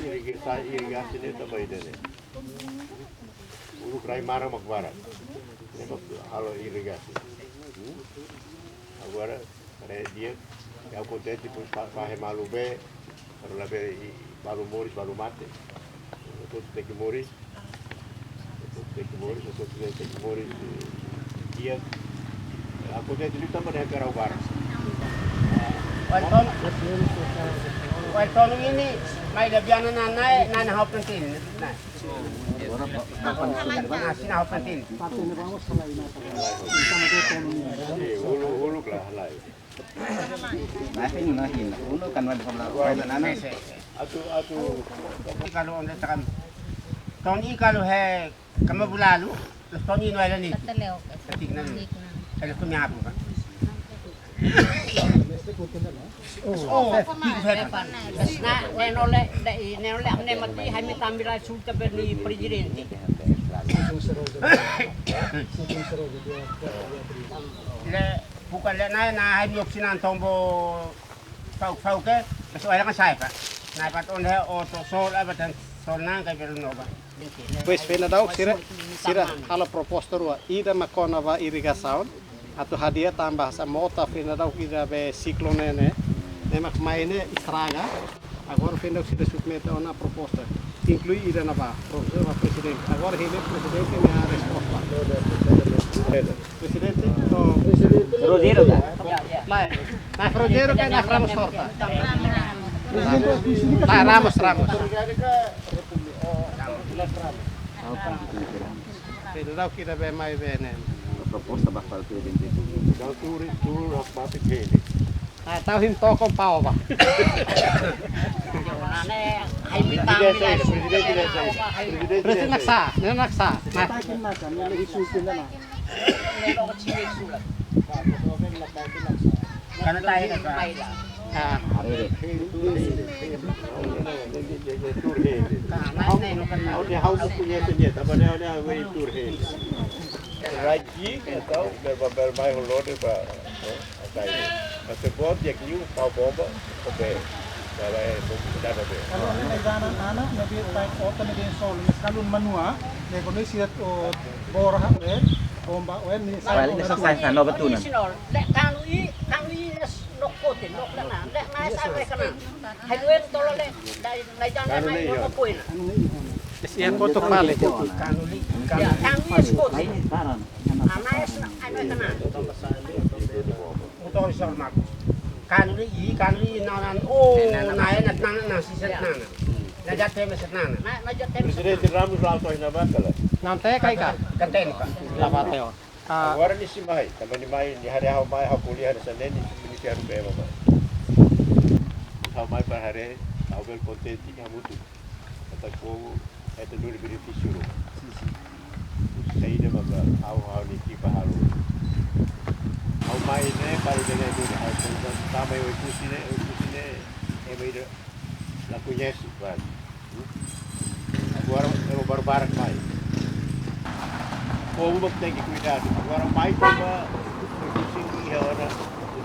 irigasi nito ba ito ne? Uluk rai marang magbarat. Nebo halo irigasi. Agora kare dia eu contente por fazer malu be, para lá ver malu moris malu mate. Todos tem que morir. Todos tem que morir dia. Aku contente itu tambah dengan kerau bar. Welcome ini may labian na nana hop ng tin. Nasi na hop ng tin. Uluk lah lai. Nahin ulo kan wala pala wala nana. Atu Kalau on takam. Tony kalau he kamabulalu. Tony no ala ni. Tignan. Kalau kumihapo ka. Oh, na nenole ane mati hami tambila sulta berni presidente. Le bukan le na hami opsinan tombo fau ke, so ala ka sai pa. Na pat on he auto sol abatan sol na ka pero no ba. Pois pena dau sira ala proposta rua ida makona va irrigação atau hadiah tambah sa mota pena dau ida be ciclone ne mak maine estraga agora pena sida submete una proposta inclui ida na va professor va presidente agora ele presidente me a resposta presidente to Rodero da. na Rodero que na Ramos Horta na Ramos pena dau ida be mai bene Proposta bakal presidente. kau turun mati kene. tahu him toko pau ba Ane hami tambila presidente naksa na Kana tayo na ba? Tur hele. Hau punya senjata, apa dia wei tur hele. Raji atau berbagai lode ba. Atai. Mas bot yak new pau bomba. Oke. Kalau sudah ada. Kalau may ganan anak nabi tay ota ni din sol mas kalun manua ne kono siat o bora ha bomba wen ni Wala na sa sa no batunan. lek kanu i nokote nok na lek na sa me kana haiduen tolo le dai jana mai no poin siya ko to pale Kanuli. ya kanu i skote ana es ana kana Utol sa mak. Kanuli nanan na sisat nana. Najat temes nana. na jotem Presidente Ramos lá toh na bakala. nante kai ka Kanten pa. labateo Agora ni si mai, tambah ni mai ni hari hau mai hau kuliah di sana ni si haru bema mai. Hau mai per hari hau bel kontenti kamu tu. Kata ko itu dulu beneficio. Saya dah maka hau ni kipa halu. Hau mai ni baru dengan dulu hau tambah eu kusine email laku Yesus kan. Agora eu barbarak mai. Como tem que cuidar. Agora mais uma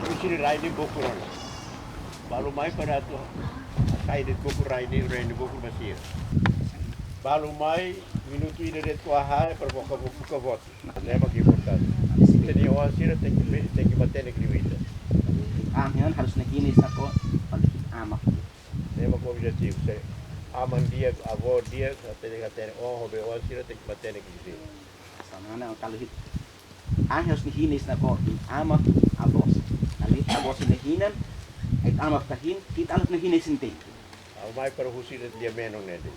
kusini raini bokuran. Baru mai pada tu kai de bokur raini bokur masih. Baru mai minuto ida de tua hal perboka buka voto. Lembra que importante. Jadi orang sih tem que manter equilíbrio. Yan harus nakinis ako palit amak. Lembra que o objetivo é aman dia, avó dia, até oh, orang sih tem que manter equilíbrio. Sama na kalau hit. Harus nakinis ako amak abos. Nalit abos nakinan ay amak tahin kita anak nakinis sinte. Au mai para husi de dia menong nede.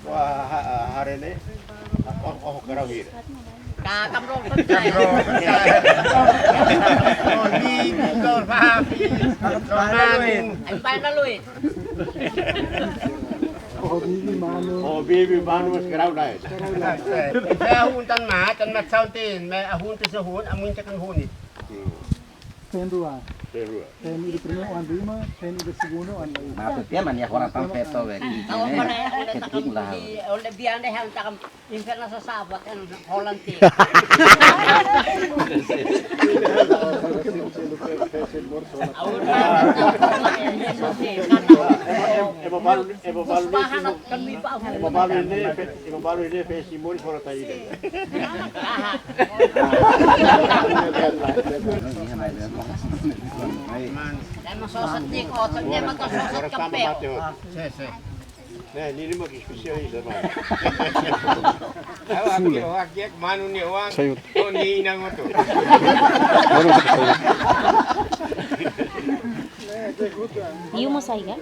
Hari ni oh kerau hir. ka kamrong Oli, Igor, Papi, Romanin. ay bay na lui Oh bibi manu mas kerau dah. Saya ahun tan mat sautin, may ahun tu sahun, amun cakan hunit. ten dua Terus. ten itu primero an lima ten itu segundo an Nah, tu man ya orang pampeto we. Ako pa na ketik lah. Oleh biar deh yang takam inferno sa sabat kan Holland ti. Musbahan at kami pa ang Ibabalo ini testimoni para tayo. Dahil masosati ko, niya magkasosat kampeo. Sì. Ini mah spesialis sama. Awak manu ni uang. Oh ni nang itu. Iyo mo, Saiga?